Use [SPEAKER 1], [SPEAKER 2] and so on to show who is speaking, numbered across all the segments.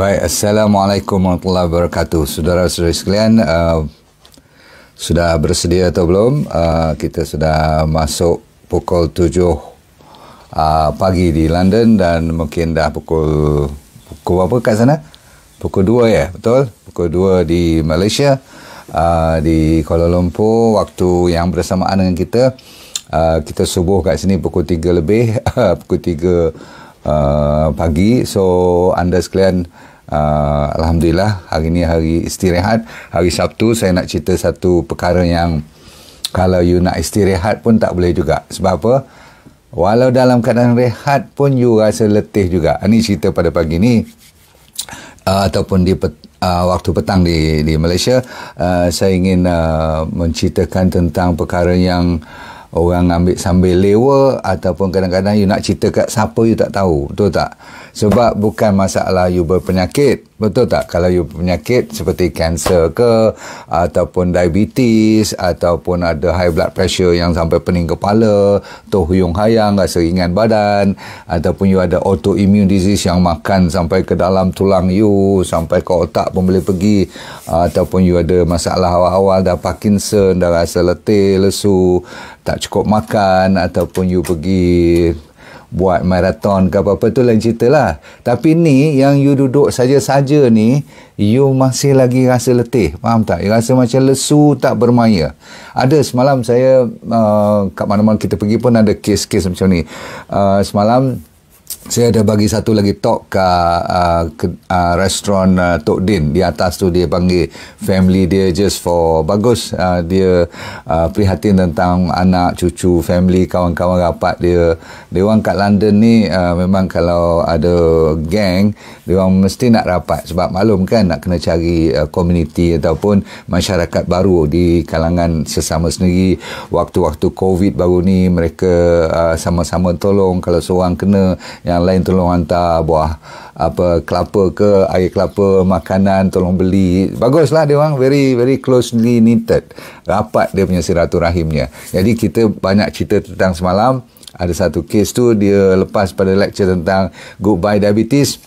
[SPEAKER 1] Baik, Assalamualaikum warahmatullahi wabarakatuh. Saudara-saudari sekalian, sudah bersedia atau belum? Kita sudah masuk pukul 7 pagi di London dan mungkin dah pukul berapa kat sana? Pukul 2 ya, betul? Pukul 2 di Malaysia, di Kuala Lumpur, waktu yang bersamaan dengan kita. Kita subuh kat sini pukul 3 lebih, pukul 3 pagi. So anda sekalian, Alhamdulillah hari ni hari istirahat, hari Sabtu. Saya nak cerita satu perkara yang kalau you nak istirahat pun tak boleh juga. Sebab apa? Walau dalam keadaan rehat pun you rasa letih juga. Ini cerita pada pagi ni, ataupun di waktu petang di Malaysia. Saya ingin menceritakan tentang perkara yang orang ambil sambil lewa, ataupun kadang-kadang you nak cerita kat siapa you tak tahu, betul tak? Sebab bukan masalah you berpenyakit, betul tak? Kalau you berpenyakit seperti kanser ke, ataupun diabetes, ataupun ada high blood pressure yang sampai pening kepala, tohuyung hayang, rasa ringan badan, ataupun you ada autoimmune disease yang makan sampai ke dalam tulang you, sampai ke otak pun boleh pergi, ataupun you ada masalah awal-awal dah Parkinson, dah rasa letih, lesu, tak cukup makan, ataupun you pergi buat maraton ke apa-apa, tu lain cerita lah. Tapi ni yang you duduk saja-saja ni, you masih lagi rasa letih, faham tak? You rasa macam lesu, tak bermaya. Ada semalam saya kat mana-mana kita pergi pun ada kes-kes macam ni. Semalam saya ada bagi satu lagi talk ke restoran Tok Din. Di atas tu dia panggil family dia just for bagus. Dia prihatin tentang anak, cucu, family, kawan-kawan rapat dia. Dia orang kat London ni memang kalau ada gang, dia orang mesti nak rapat. Sebab maklum kan, nak kena cari community ataupun masyarakat baru di kalangan sesama sendiri. Waktu-waktu COVID baru ni, mereka sama-sama tolong. Kalau seorang kena, yang lain tolong hantar buah kelapa ke, air kelapa, makanan tolong beli. Baguslah dia orang, very very closely knitted, rapat dia punya silaturahimnya. Jadi kita banyak cerita tentang semalam. Ada satu kes tu, dia lepas pada lecture tentang goodbye diabetes,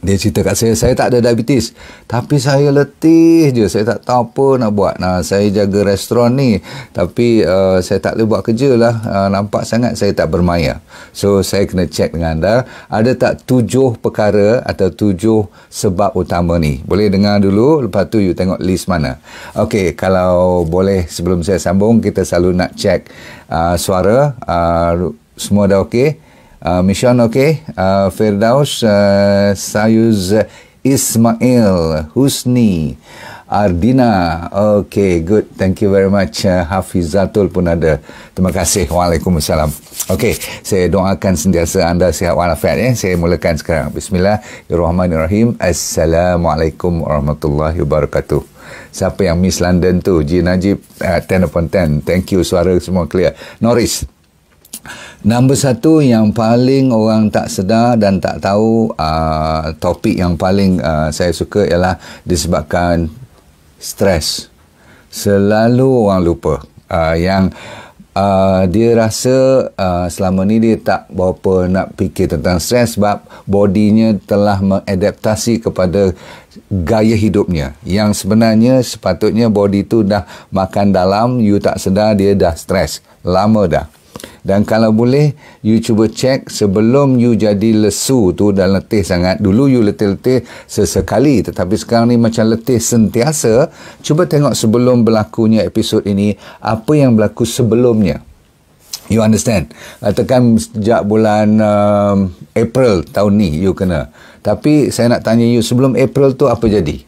[SPEAKER 1] dia cerita kat saya tak ada diabetes, tapi saya letih je, saya tak tahu apa nak buat. Saya jaga restoran ni, tapi saya tak boleh buat kerja lah, nampak sangat saya tak bermaya. So saya kena check dengan anda, ada tak 7 perkara atau 7 sebab utama ni? Boleh dengar dulu, lepas tu you tengok list mana. Okey, kalau boleh sebelum saya sambung, kita selalu nak check suara. Semua dah okey? Mission okey, Firdaus, Sayuz, Ismail, Husni, Ardina, okey, good, thank you very much. Hafizatul pun ada, terima kasih. Waalaikumsalam. Okey, saya doakan sentiasa anda sihat walafiat ya. Saya mulakan sekarang. Bismillahirrahmanirrahim. Assalamualaikum warahmatullahi wabarakatuh. Siapa yang miss London tu? Ji Najib, 10 upon 10. Thank you, suara semua clear. Norris, nombor 1 yang paling orang tak sedar dan tak tahu, topik yang paling saya suka ialah disebabkan stres. Selalu orang lupa yang dia rasa selama ni dia tak berapa nak fikir tentang stres, sebab bodinya telah mengadaptasi kepada gaya hidupnya, yang sebenarnya sepatutnya body tu dah makan dalam, you tak sedar dia dah stres lama dah. Dan kalau boleh, you cuba cek sebelum you jadi lesu tu dan letih sangat. Dulu you letih-letih sesekali, tetapi sekarang ni macam letih sentiasa. Cuba tengok sebelum berlakunya episod ini, apa yang berlaku sebelumnya. You understand? Tekan sejak bulan April tahun ni you kena. Tapi saya nak tanya you, sebelum April tu apa jadi?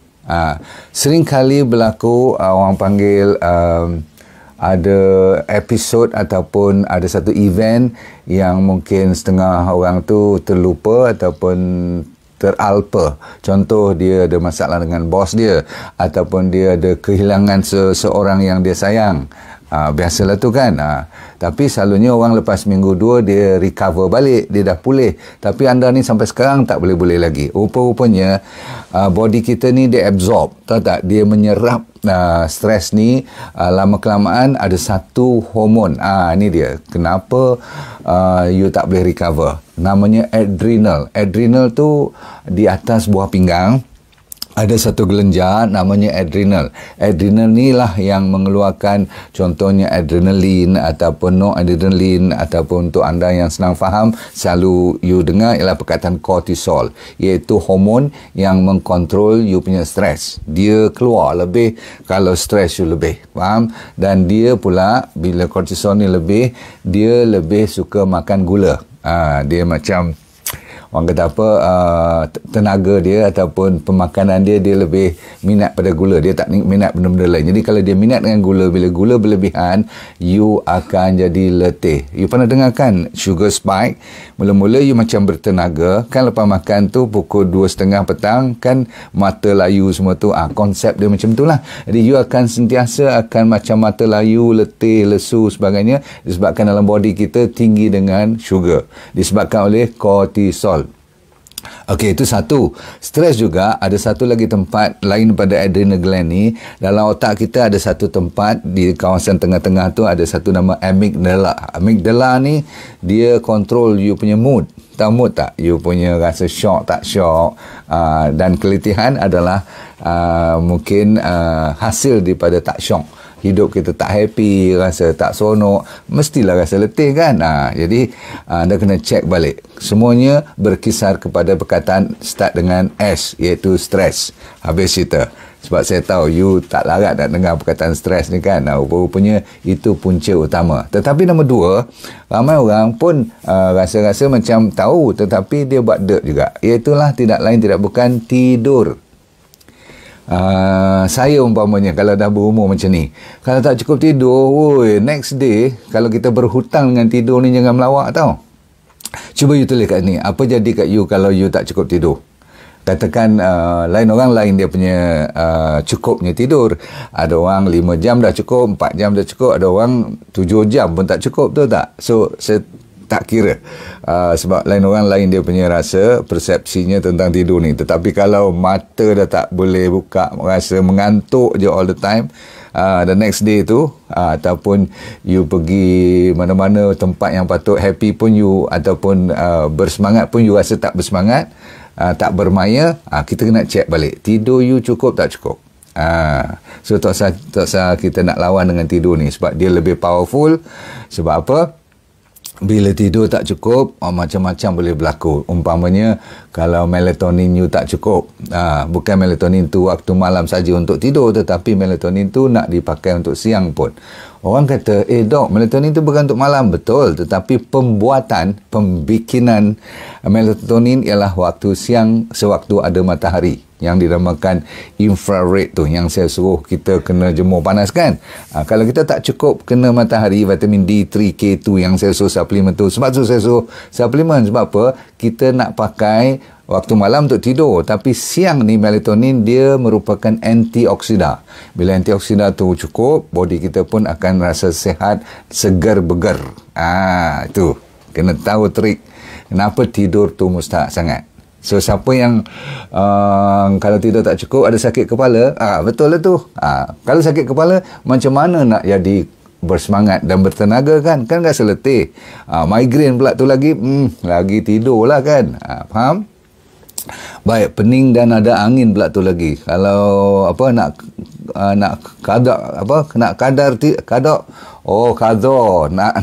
[SPEAKER 1] Sering kali berlaku, orang panggil ada episod ataupun ada satu event yang mungkin setengah orang tu terlupa ataupun teralpa. Contoh, dia ada masalah dengan bos dia, ataupun dia ada kehilangan seseorang yang dia sayang. Biasalah tu kan. Tapi selalunya orang lepas minggu 2 dia recover balik, dia dah pulih. Tapi anda ni sampai sekarang tak boleh-boleh lagi. Rupa-rupanya body kita ni dia absorb, tahu tak? Dia menyerap stres ni. Lama-kelamaan ada satu hormon. Ini dia kenapa you tak boleh recover. namanya adrenal. Adrenal tu di atas buah pinggang ada satu kelenjar namanya adrenal. Adrenal ni lah yang mengeluarkan contohnya adrenalin ataupun noradrenalin, ataupun untuk anda yang senang faham selalu you dengar ialah perkataan kortisol, iaitu hormon yang mengkontrol you punya stres. Dia keluar lebih kalau stres you lebih, faham? Dan dia pula bila kortisol ni lebih, dia lebih suka makan gula. Dia macam orang kata apa, tenaga dia ataupun pemakanan dia lebih minat pada gula. Dia tak minat benda-benda lain. Jadi kalau dia minat dengan gula, bila gula berlebihan, you akan jadi letih. You pernah dengar kan sugar spike? Mula-mula you macam bertenaga kan, lepas makan tu pukul 2:30 petang kan mata layu semua tu. Konsep dia macam tu lah. Jadi you akan sentiasa akan macam mata layu, letih, lesu sebagainya, disebabkan dalam body kita tinggi dengan sugar, disebabkan oleh kortisol. Okey, itu satu. Stres juga ada satu lagi tempat lain pada adrenal gland ni. Dalam otak kita ada satu tempat di kawasan tengah-tengah tu, ada satu nama amygdala. Amygdala ni dia kontrol you punya mood. Tahu mood tak? You punya rasa syok tak syok. Dan keletihan adalah mungkin hasil daripada tak syok. Hidup kita tak happy, rasa tak seronok, mestilah rasa letih kan. Jadi anda kena cek balik. Semuanya berkisar kepada perkataan start dengan S, iaitu stres. Habis cerita. Sebab saya tahu you tak larat nak dengar perkataan stres ni kan. Rupanya itu punca utama. Tetapi nombor dua, ramai orang pun rasa-rasa macam tahu, tetapi dia buat dirt juga. Iaitulah tidak lain tidak bukan tidur. Saya umpamanya kalau dah berumur macam ni, kalau tak cukup tidur, next day kalau kita berhutang dengan tidur ni, jangan melawak tau. Cuba you tulis kat ni, apa jadi kat you kalau you tak cukup tidur. Katakan lain orang lain dia punya cukupnya tidur. Ada orang 5 jam dah cukup, 4 jam dah cukup, ada orang 7 jam pun tak cukup, betul tak? So saya tak kira, sebab lain orang lain dia punya rasa persepsinya tentang tidur ni. Tetapi kalau mata dah tak boleh buka, rasa mengantuk je all the time, the next day tu, ataupun you pergi mana-mana tempat yang patut happy pun you, ataupun bersemangat pun you rasa tak bersemangat, tak bermaya, kita kena check balik tidur you cukup tak cukup. So tak usah kita nak lawan dengan tidur ni, sebab dia lebih powerful. Sebab apa? Bila tidur tak cukup, macam-macam boleh berlaku. Umpamanya kalau melatonin you tak cukup, bukan melatonin tu waktu malam saja untuk tidur, tetapi melatonin tu nak dipakai untuk siang pun. Orang kata, dok, melatonin tu bukan untuk malam. Betul, tetapi pembikinan melatonin ialah waktu siang, sewaktu ada matahari, yang dinamakan infrared tu, yang saya suruh kita kena jemur panas kan. Kalau kita tak cukup kena matahari, vitamin D3, K2 yang saya suruh suplemen tu, sebab tu saya suruh suplemen. Sebab apa? Kita nak pakai waktu malam untuk tidur, tapi siang ni melatonin dia merupakan antioksida. Bila antioksida tu cukup, body kita pun akan rasa sihat, segar begar. Itu kena tahu trik kenapa tidur tu mustahak sangat. So siapa yang kalau tidur tak cukup, ada sakit kepala, betul lah tu. Kalau sakit kepala, macam mana nak jadi bersemangat dan bertenaga kan rasa letih. Migraine pula tu lagi tidur lah kan. Faham? Baik, pening dan ada angin pula tu lagi. Kalau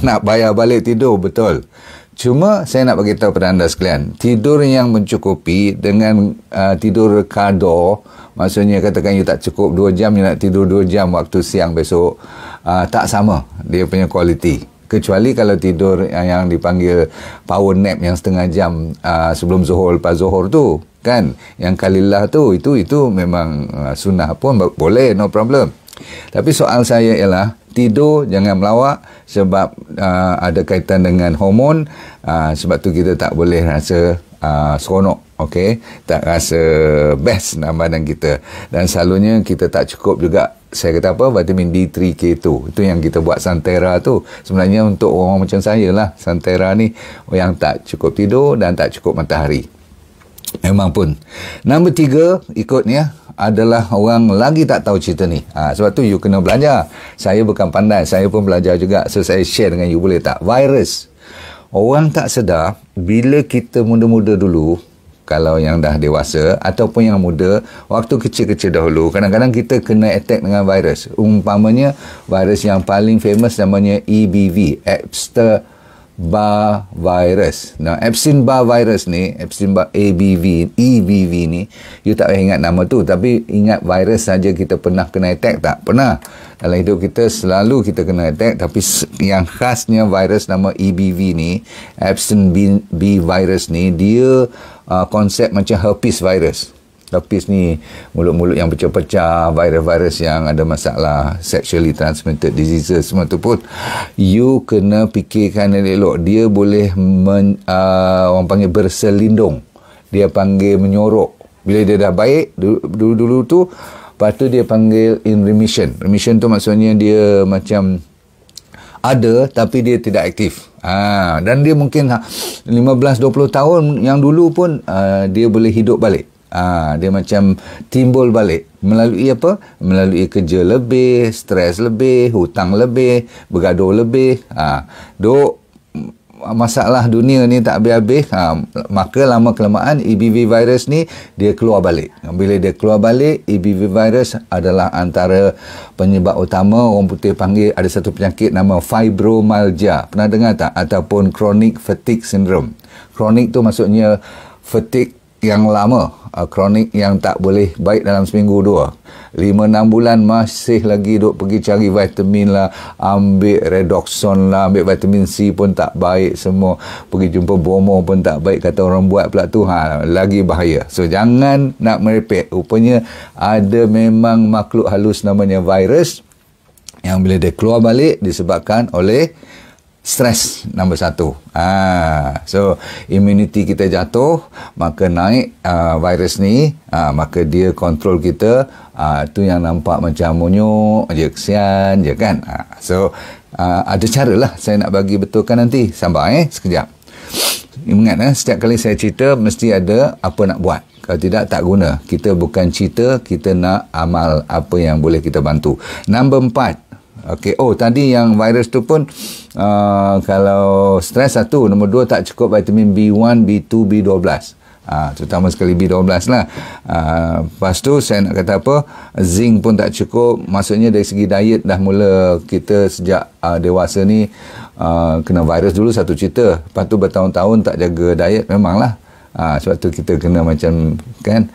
[SPEAKER 1] nak bayar balik tidur, betul. Cuma saya nak bagi tahu pada anda sekalian, tidur yang mencukupi dengan tidur kadar, maksudnya katakan you tak cukup 2 jam, you nak tidur 2 jam waktu siang besok, tak sama dia punya kualiti. Kecuali kalau tidur yang dipanggil power nap yang setengah jam sebelum zuhur, lepas zuhur tu kan, yang kalilah tu, itu memang sunnah pun boleh, no problem. Tapi soal saya ialah tidur jangan melawak, sebab ada kaitan dengan hormon. Sebab tu kita tak boleh rasa seronok, tak rasa best dalam badan kita. Dan selalunya kita tak cukup juga, saya kata apa, vitamin D3, K2. Itu yang kita buat Santera tu. Sebenarnya untuk orang macam saya lah, Santera ni yang tak cukup tidur dan tak cukup matahari. Memang pun. Nombor 3 ikutnya adalah orang lagi tak tahu cerita ni. Sebab tu you kena belajar. Saya bukan pandai, saya pun belajar juga. So saya share dengan you, boleh tak? Virus. Orang tak sedar bila kita muda-muda dulu, kalau yang dah dewasa ataupun yang muda, waktu kecil-kecil dahulu, kadang-kadang kita kena attack dengan virus. Umpamanya virus yang paling famous namanya EBV, Epstein-Barr virus. Nah, Epstein-Barr virus ni, Epstein-Barr EBV ni, you tak payah ingat nama tu, tapi ingat virus saja kita pernah kena attack tak? Pernah. Dalam hidup kita selalu kita kena attack, tapi yang khasnya virus nama EBV ni, Epstein-Barr virus ni, dia konsep macam herpes virus. Herpes ni mulut-mulut yang pecah-pecah, virus-virus yang ada masalah sexually transmitted diseases, semua tu pun you kena fikirkan elok. Dia boleh orang panggil berselindung, dia panggil menyorok. Bila dia dah baik dulu tu, lepas tu dia panggil in remission. Remission tu maksudnya dia macam ada tapi dia tidak aktif. Dan dia mungkin 15-20 tahun yang dulu pun dia boleh hidup balik. Dia macam timbul balik. Melalui apa? Melalui kerja lebih, stres lebih, hutang lebih, bergaduh lebih. Masalah dunia ni tak habis-habis, maka lama kelamaan EBV virus ni dia keluar balik. Bila dia keluar balik, EBV virus adalah antara penyebab utama. Orang putih panggil ada satu penyakit nama fibromyalgia. Pernah dengar tak? Ataupun chronic fatigue syndrome. Chronic tu maksudnya fatigue yang lama, kronik yang tak boleh baik dalam seminggu dua. 5-6 bulan masih lagi duk pergi cari vitamin lah, ambil redoxon lah, ambil vitamin C pun tak baik semua, pergi jumpa bomo pun tak baik, kata orang buat pula tu, lagi bahaya. So jangan nak merepek. Rupanya ada memang makhluk halus namanya virus yang bila dia keluar balik disebabkan oleh stres, nombor 1. So immunity kita jatuh, maka naik virus ni, maka dia kontrol kita. Tu yang nampak macam monyok je, kesian je kan. So ada cara lah saya nak bagi betulkan nanti. Sabar sekejap. Ingat setiap kali saya cerita mesti ada apa nak buat. Kalau tidak, tak guna. Kita bukan cerita, kita nak amal apa yang boleh kita bantu. Nombor 4. Okey, tadi yang virus tu pun kalau stres 1, nombor 2 tak cukup vitamin B1, B2, B12. Terutama sekali B12 lah. Lepas tu saya nak kata apa, zinc pun tak cukup. Maksudnya dari segi diet dah mula kita sejak dewasa ni kena virus dulu satu cerita. Lepas tu bertahun-tahun tak jaga diet, memanglah. Sebab tu kita kena macam kan,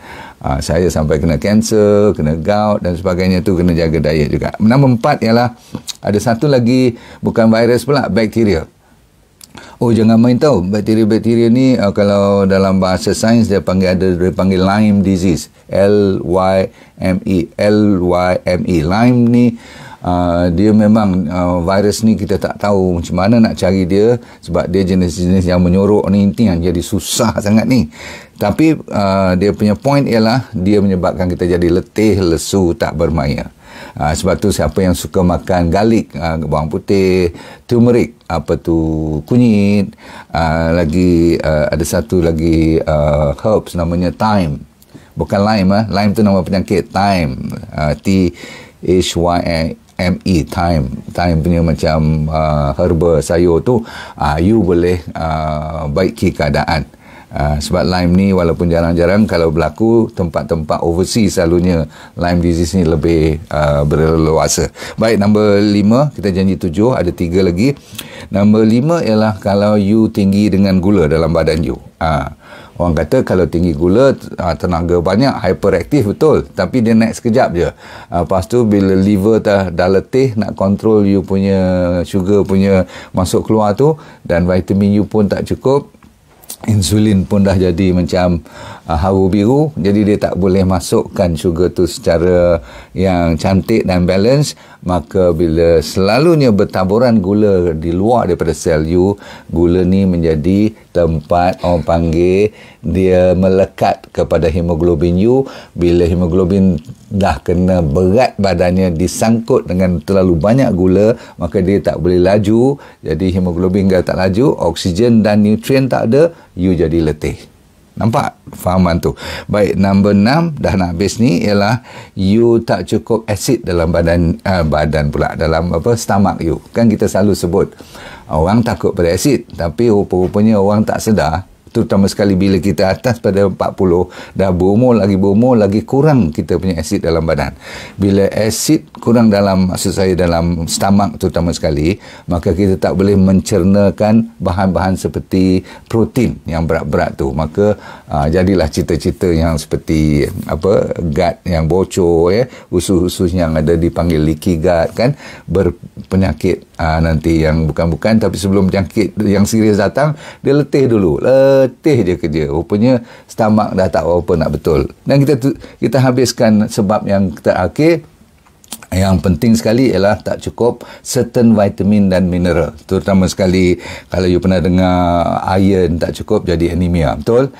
[SPEAKER 1] saya sampai kena kanser, kena gout dan sebagainya, tu kena jaga diet juga. Nombor 4 ialah ada satu lagi, bukan virus pula, bakteria. Jangan main tahu, bakteria-bakteria ni kalau dalam bahasa sains dia panggil Lyme disease, Lyme. Lyme ni dia memang virus ni kita tak tahu macam mana nak cari dia, sebab dia jenis-jenis yang menyorok ni yang jadi susah sangat ni. Tapi dia punya point ialah dia menyebabkan kita jadi letih, lesu, tak bermaya. Sebab tu siapa yang suka makan garlic, bawang putih, turmeric, kunyit, lagi ada satu lagi herbs namanya thyme. Bukan lime, lime tu nama penyakit, thyme, THYME, thyme punya macam herba sayur tu, you boleh baiki keadaan. Sebab Lyme ni walaupun jarang-jarang, kalau berlaku tempat-tempat overseas, selalunya Lyme disease ni lebih berleluasa. Baik, nombor 5, kita janji 7, ada 3 lagi. Nombor 5 ialah kalau you tinggi dengan gula dalam badan you. Orang kata kalau tinggi gula, tenaga banyak, hyperaktif, betul. Tapi dia naik sekejap je. Lepas tu bila liver dah letih, nak kontrol you punya sugar punya masuk keluar tu, dan vitamin you pun tak cukup, insulin pun dah jadi macam hawa biru, jadi dia tak boleh masukkan sugar tu secara yang cantik dan balance. Maka bila selalunya bertaburan gula di luar daripada sel you, gula ni menjadi tempat orang panggil dia melekat kepada hemoglobin you. Bila hemoglobin dah kena berat badannya, disangkut dengan terlalu banyak gula, maka dia tak boleh laju. Jadi hemoglobin kalau tak laju, oksigen dan nutrien tak ada, you jadi letih. Nampak fahaman tu? Baik, number 6 dah nak habis ni ialah you tak cukup asid dalam badan pula, dalam stomach you. Kan kita selalu sebut orang takut pada asid, tapi rupa-rupanya orang tak sedar, terutama sekali bila kita atas pada 40, dah berumur lagi kurang kita punya asid dalam badan. Bila asid kurang dalam, maksud saya dalam stomach terutama sekali, maka kita tak boleh mencernakan bahan-bahan seperti protein yang berat-berat tu. Maka jadilah cita-cita yang seperti gut yang bocor, usus-usus yang ada dipanggil leaky gut, kan, berpenyakit nanti yang bukan-bukan, tapi sebelum penyakit yang serius datang, dia letih dulu, letih je kerja. Rupanya stomach dah tak apa nak betul. Dan kita habiskan sebab yang terakhir. Yang penting sekali ialah tak cukup certain vitamin dan mineral. Terutama sekali kalau you pernah dengar iron tak cukup jadi anemia. Betul?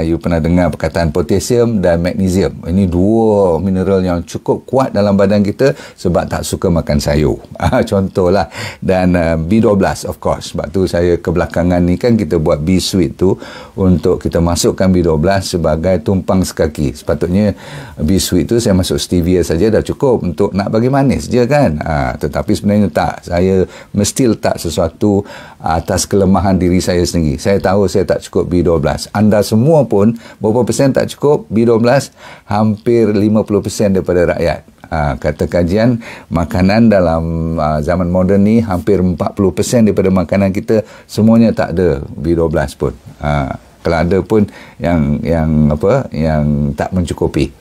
[SPEAKER 1] You pernah dengar perkataan potasium dan magnesium. Ini dua mineral yang cukup kuat dalam badan kita sebab tak suka makan sayur. Contohlah. Dan B12 of course. Sebab tu saya kebelakangan ni kan kita buat B-Sweet tu untuk kita masukkan B12 sebagai tumpang sekaki. Sepatutnya B-Sweet tu saya masuk stevia saja dah cukup untuk nak bagi manis je kan. Tetapi sebenarnya tak. Saya mesti letak sesuatu atas kelemahan diri saya sendiri. Saya tahu saya tak cukup B12. Anda semua pun berapa persen tak cukup B12? Hampir 50% daripada rakyat. Kata kajian makanan dalam zaman moden ni hampir 40% daripada makanan kita semuanya tak ada B12 pun. Kalau ada pun yang tak mencukupi.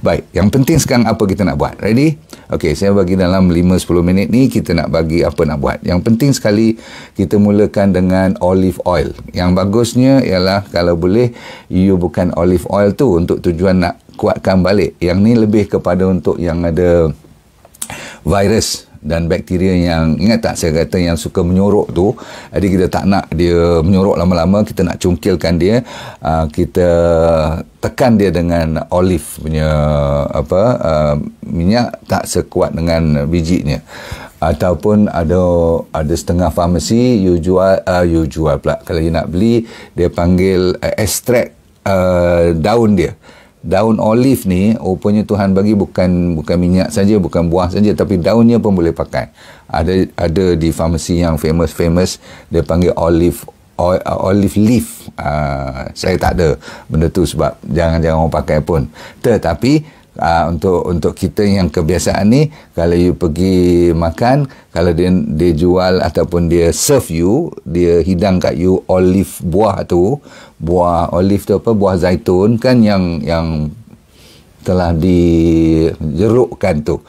[SPEAKER 1] Baik, yang penting sekarang apa kita nak buat? Ready? Okey, saya bagi dalam 5-10 minit ni kita nak bagi apa nak buat. Yang penting sekali kita mulakan dengan olive oil. Yang bagusnya ialah kalau boleh you bukan olive oil tu untuk tujuan nak kuatkan balik. Yang ni lebih kepada untuk yang ada virus dan bakteria yang, ingat tak saya kata yang suka menyorok tu. Jadi kita tak nak dia menyorok lama-lama, kita nak cungkilkan dia. Kita tekan dia dengan olive punya minyak, tak sekuat dengan bijinya. Ataupun ada setengah farmasi you jual pula, kalau you nak beli dia panggil ekstrak daun dia. Daun olive ni rupanya Tuhan bagi bukan minyak saja, bukan buah saja, tapi daunnya pun boleh pakai. Ada di farmasi yang famous dia panggil olive leaf. Saya tak ada benda tu sebab jangan orang pakai pun. Tetapi untuk kita yang kebiasaan ni, kalau you pergi makan, kalau dia jual ataupun dia serve you, dia hidang kat you olive buah tu, buah olive tu buah zaitun kan yang telah dijerukkan tu,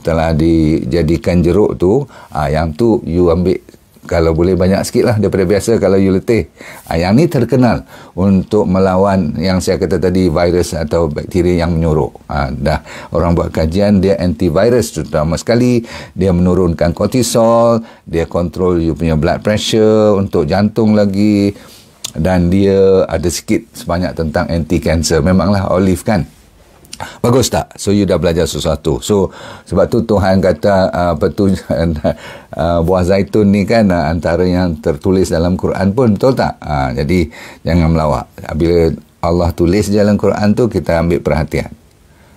[SPEAKER 1] telah dijadikan jeruk tu, yang tu you ambil kalau boleh banyak sikit lah daripada biasa kalau you letih. Yang ni terkenal untuk melawan yang saya kata tadi, virus atau bakteria yang menyorok. Dah orang buat kajian, dia antivirus terutama sekali, dia menurunkan kortisol, dia kontrol you punya blood pressure, untuk jantung lagi, dan dia ada sikit sebanyak tentang anti-cancer. Memanglah olive kan. Bagus tak? So you dah belajar sesuatu. So sebab tu Tuhan kata buah zaitun ni kan antara yang tertulis dalam Quran pun, betul tak? Jadi jangan melawak. Bila Allah tulis dalam Quran tu, kita ambil perhatian.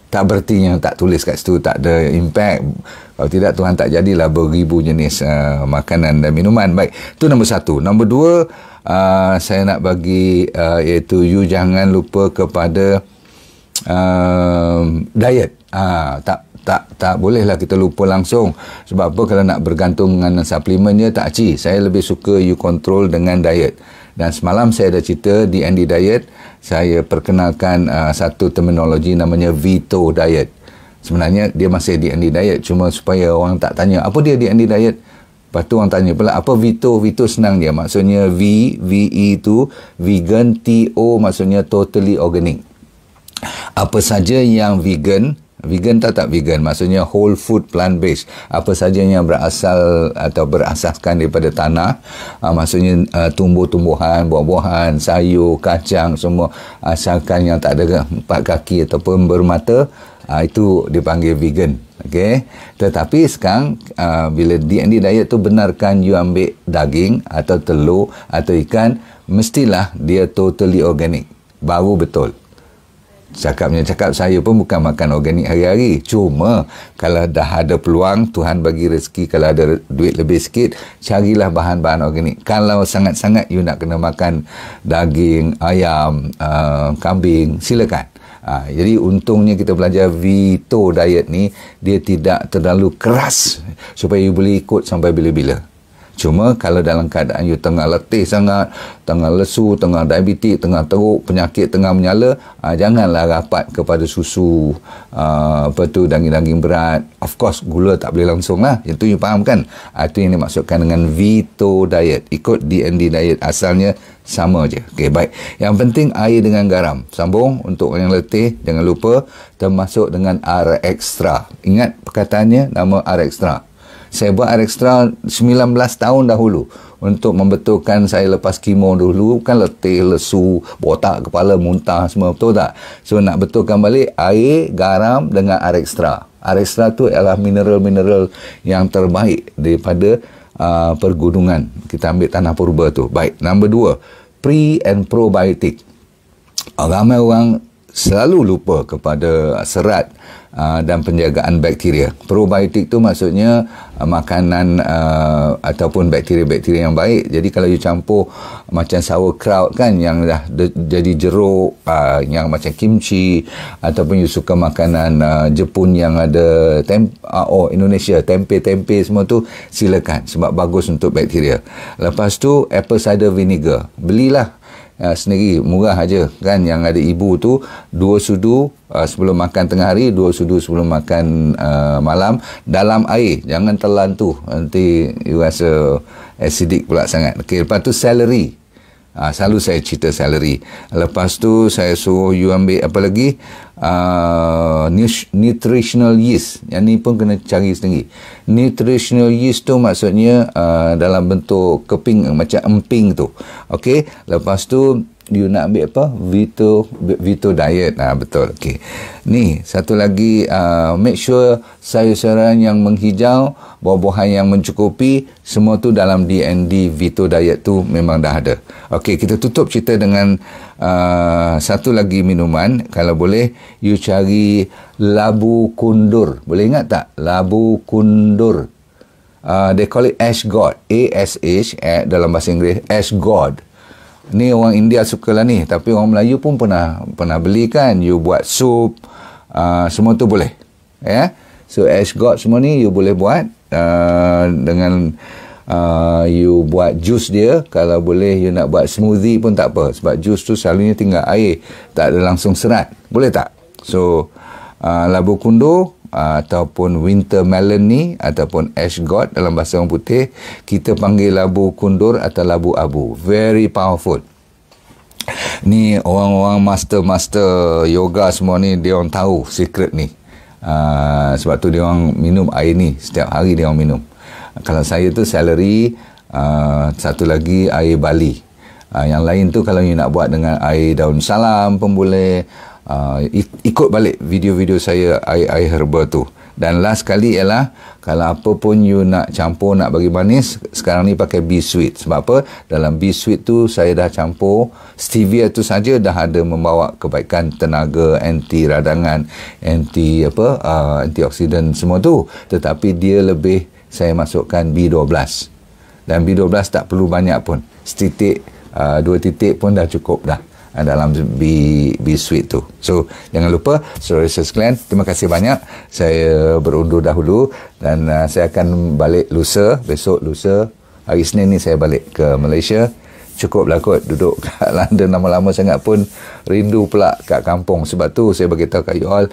[SPEAKER 1] Tak berarti yang tak tulis kat situ tak ada impact. Kalau tidak, Tuhan tak jadilah beribu jenis makanan dan minuman. Baik, itu nombor 1. Nombor 2, saya nak bagi iaitu you jangan lupa kepada diet. Tak bolehlah kita lupa langsung. Sebab apa? Kalau nak bergantung dengan suplemen je tak aci. Saya lebih suka you control dengan diet. Dan semalam saya ada cerita di Andy Diet, saya perkenalkan satu terminologi namanya Veto Diet. Sebenarnya dia masih di Andy Diet, cuma supaya orang tak tanya apa dia di Andy Diet. Lepas tu orang tanya pula apa Veto. Veto senang dia, maksudnya VE itu vegan, TO maksudnya totally organic. Apa saja yang vegan tak vegan, maksudnya whole food plant based, apa saja yang berasal atau berasaskan daripada tanah, maksudnya tumbuh-tumbuhan, buah-buahan, sayur, kacang, semua asalkan yang tak ada 4 kaki ataupun bermata, itu dipanggil vegan. Okey. Tetapi sekarang bila D&D diet tu benarkan you ambil daging atau telur atau ikan, mestilah dia totally organic. baru betul. Cakap saya pun bukan makan organik hari-hari. Cuma kalau dah ada peluang, Tuhan bagi rezeki, kalau ada duit lebih sikit, carilah bahan-bahan organik. Kalau sangat-sangat you nak kena makan daging, ayam, kambing, silakan. Jadi untungnya kita belajar Vito Diet ni, dia tidak terlalu keras supaya you boleh ikut sampai bila-bila. Cuma kalau dalam keadaan you tengah letih sangat, tengah lesu, tengah diabetik, tengah teruk, penyakit tengah menyala, janganlah rapat kepada susu, daging-daging berat. Of course, gula tak boleh langsung lah. Itu you faham kan? Itu yang dimaksudkan dengan Vito Diet. Ikut DND Diet, asalnya sama je. Okey, baik. Yang penting air dengan garam. Sambung untuk orang yang letih, jangan lupa termasuk dengan R Extra. Ingat perkataannya, nama R Extra. Saya buat R Extra 19 tahun dahulu untuk membetulkan saya lepas kemo dulu kan letih, lesu, botak kepala, muntah semua, betul tak? So nak betulkan balik air, garam dengan R Extra. R Extra tu adalah mineral-mineral yang terbaik daripada pergunungan. Kita ambil tanah purba tu. Baik, nombor 2, pre and probiotic. Ramai orang selalu lupa kepada serat dan penjagaan bakteria. Probiotik tu maksudnya makanan ataupun bakteria-bakteria yang baik. Jadi kalau you campur macam sauerkraut kan, yang dah jadi jeruk, yang macam kimchi, ataupun you suka makanan Jepun yang ada Indonesia, tempe-tempe semua tu, silakan sebab bagus untuk bakteria. Lepas tu apple cider vinegar, belilah sendiri, murah aja kan, yang ada ibu tu 2 sudu sebelum makan tengah hari, 2 sudu sebelum makan malam dalam air, jangan telan tu, nanti you rasa acidic pula sangat. Okey, lepas tu celery, selalu saya cerita celery. Lepas tu saya suruh you ambil apa lagi, nutritional yeast. Yang ni pun kena cari sendiri. Nutritional yeast tu maksudnya dalam bentuk keping macam emping tu. Okey, lepas tu you nak ambil apa? Vito Diet. Betul. Okey. Ni satu lagi, make sure sayur-sayuran yang menghijau, buah-buahan yang mencukupi, semua tu dalam DND Vito Diet tu memang dah ada. Okey, kita tutup cerita dengan satu lagi minuman. Kalau boleh you cari labu kundur. Boleh ingat tak? Labu kundur. They call it Ashgod. ASH dalam bahasa Inggeris, Ashgod. Ni orang India suka lah ni, tapi orang Melayu pun pernah beli kan. You buat sup, semua tu boleh, ya. So Ashgod semua ni you boleh buat dengan you buat jus dia. Kalau boleh you nak buat smoothie pun tak apa, sebab jus tu selalunya tinggal air, tak ada langsung serat. Boleh tak? So labu kundur ataupun winter melon ni, ataupun Ashgod dalam bahasa orang putih, kita panggil labu kundur atau labu abu. Very powerful. Ni orang-orang master yoga semua ni, dia orang tahu secret ni. Sebab tu dia orang minum air ni, setiap hari dia orang minum. Kalau saya tu celery, satu lagi air bali. Yang lain tu kalau you nak buat dengan air daun salam pun boleh. Ikut balik video-video saya air herba tu. Dan last kali ialah, kalau apa pun you nak campur, nak bagi manis, sekarang ni pakai Be Sweet. Sebab apa? Dalam Be Sweet tu saya dah campur stevia tu saja dah ada membawa kebaikan tenaga, anti radangan, antioksidan semua tu. Tetapi dia lebih, saya masukkan B12. Dan B12 tak perlu banyak pun, setitik, 2 titik pun dah cukup dah dalam Be Sweet tu. So jangan lupa, saudara sekalian, terima kasih banyak. Saya berundur dahulu dan saya akan balik besok lusa, hari Isnin ni saya balik ke Malaysia. Cukuplah kot duduk kat London lama-lama sangat pun rindu pula kat kampung. Sebab tu saya beritahu kat you all,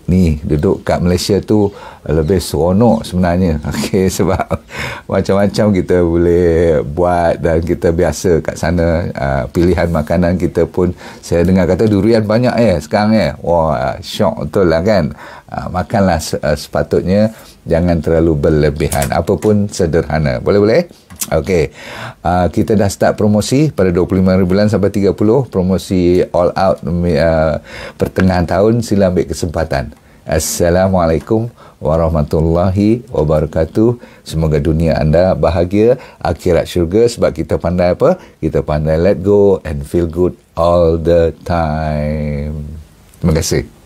[SPEAKER 1] ni duduk kat Malaysia tu lebih seronok sebenarnya. Okey, sebab macam-macam kita boleh buat dan kita biasa kat sana. Pilihan makanan kita pun, saya dengar kata durian banyak sekarang wah, syok betul lah kan. Makanlah sepatutnya, jangan terlalu berlebihan, apapun sederhana. Boleh? Okey, kita dah start promosi pada 25 bulan sampai 30, promosi all out pertengahan tahun. Sila ambil kesempatan. Assalamualaikum warahmatullahi wabarakatuh. Semoga dunia anda bahagia, akhirat syurga, sebab kita pandai apa? Kita pandai let go and feel good all the time. Terima kasih.